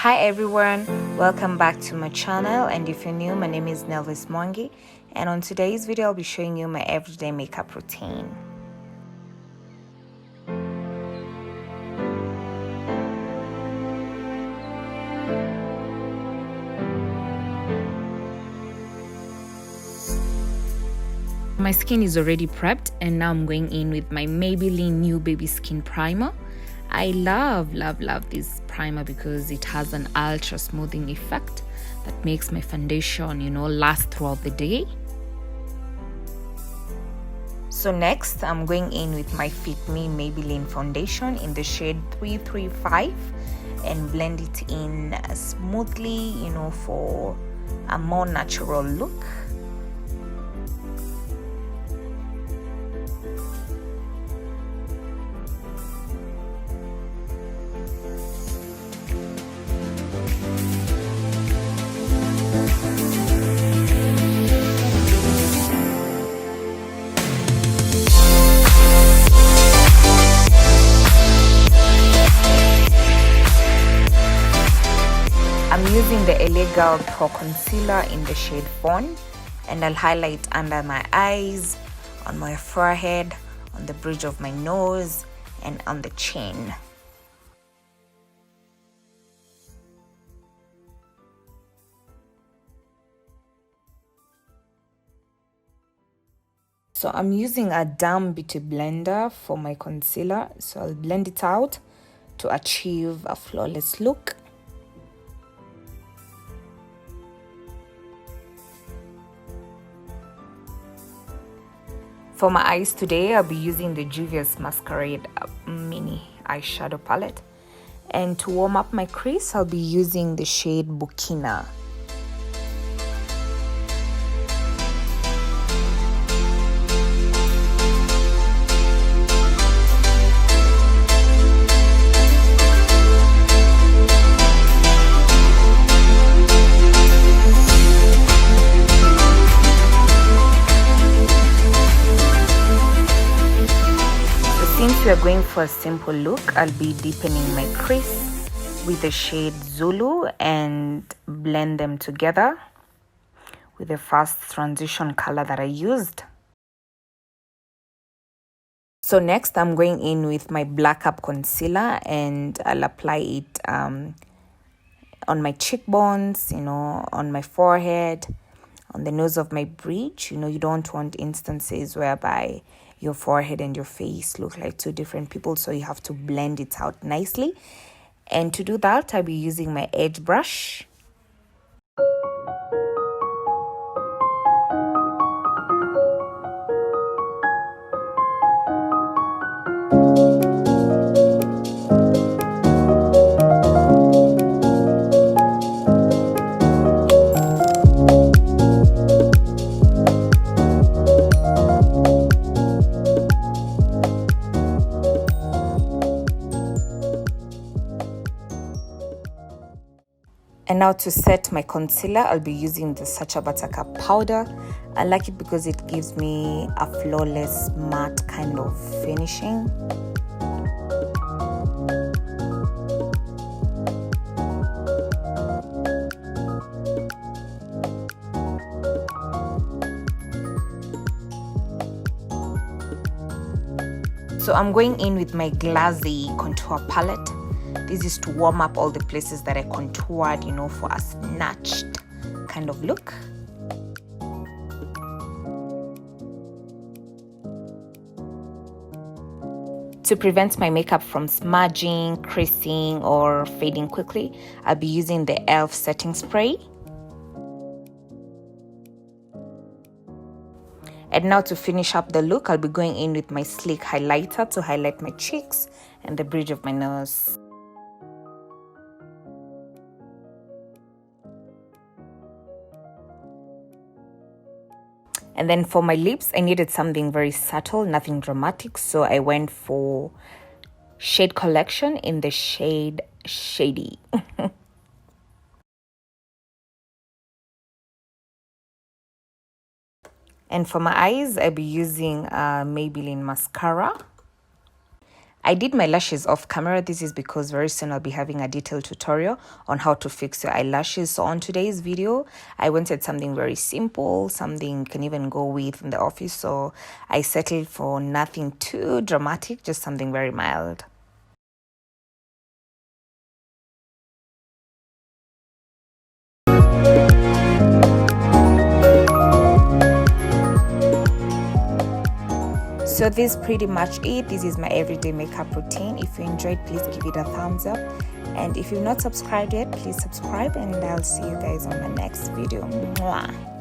Hi everyone, welcome back to my channel, and if you're new, my name is Nelvis Mwangi, and on today's video I'll be showing you my everyday makeup routine. My skin is already prepped, and now I'm going in with my Maybelline New Baby Skin Primer. I love this primer because it has an ultra smoothing effect that makes my foundation, last throughout the day. So next, I'm going in with my Fit Me Maybelline foundation in the shade 335 and blend it in smoothly, for a more natural look. I'm using the e.l.f.matte Pro Concealer in the shade Fawn, and I'll highlight under my eyes, on my forehead, on the bridge of my nose, and on the chin. So I'm using a damp beauty blender for my concealer, so I'll blend it out to achieve a flawless look. For my eyes today, I'll be using the Juvia's Masquerade mini eyeshadow palette. And to warm up my crease, I'll be using the shade Burkina. Since we are going for a simple look, I'll be deepening my crease with the shade Zulu and blend them together with the first transition color that I used. So next, I'm going in with my Black Up concealer, and I'll apply it on my cheekbones, on my forehead, on the nose of my bridge. You don't want instances whereby your forehead and your face look like two different people, so you have to blend it out nicely. And to do that, I'll be using my edge brush. And now to set my concealer, I'll be using the Sacha buttercap powder. I like it because it gives me a flawless matte kind of finishing. So I'm going in with my Glazi contour palette. This is to warm up all the places that I contoured, for a snatched kind of look. To prevent my makeup from smudging, creasing, or fading quickly, I'll be using the e.l.f. setting spray. And now to finish up the look, I'll be going in with my sleek highlighter to highlight my cheeks and the bridge of my nose. And then for my lips, I needed something very subtle, nothing dramatic, so I went for Shade Collection in the shade Shady. And for my eyes, I'll be using Maybelline mascara. I did my lashes off camera. This is because very soon I'll be having a detailed tutorial on how to fix your eyelashes. So on today's video, I wanted something very simple, something you can even go with in the office. So I settled for nothing too dramatic, just something very mild. So this is pretty much it. This is my everyday makeup routine. If you enjoyed, please give it a thumbs up. And if you've not subscribed yet, please subscribe, and I'll see you guys on my next video. Mwah.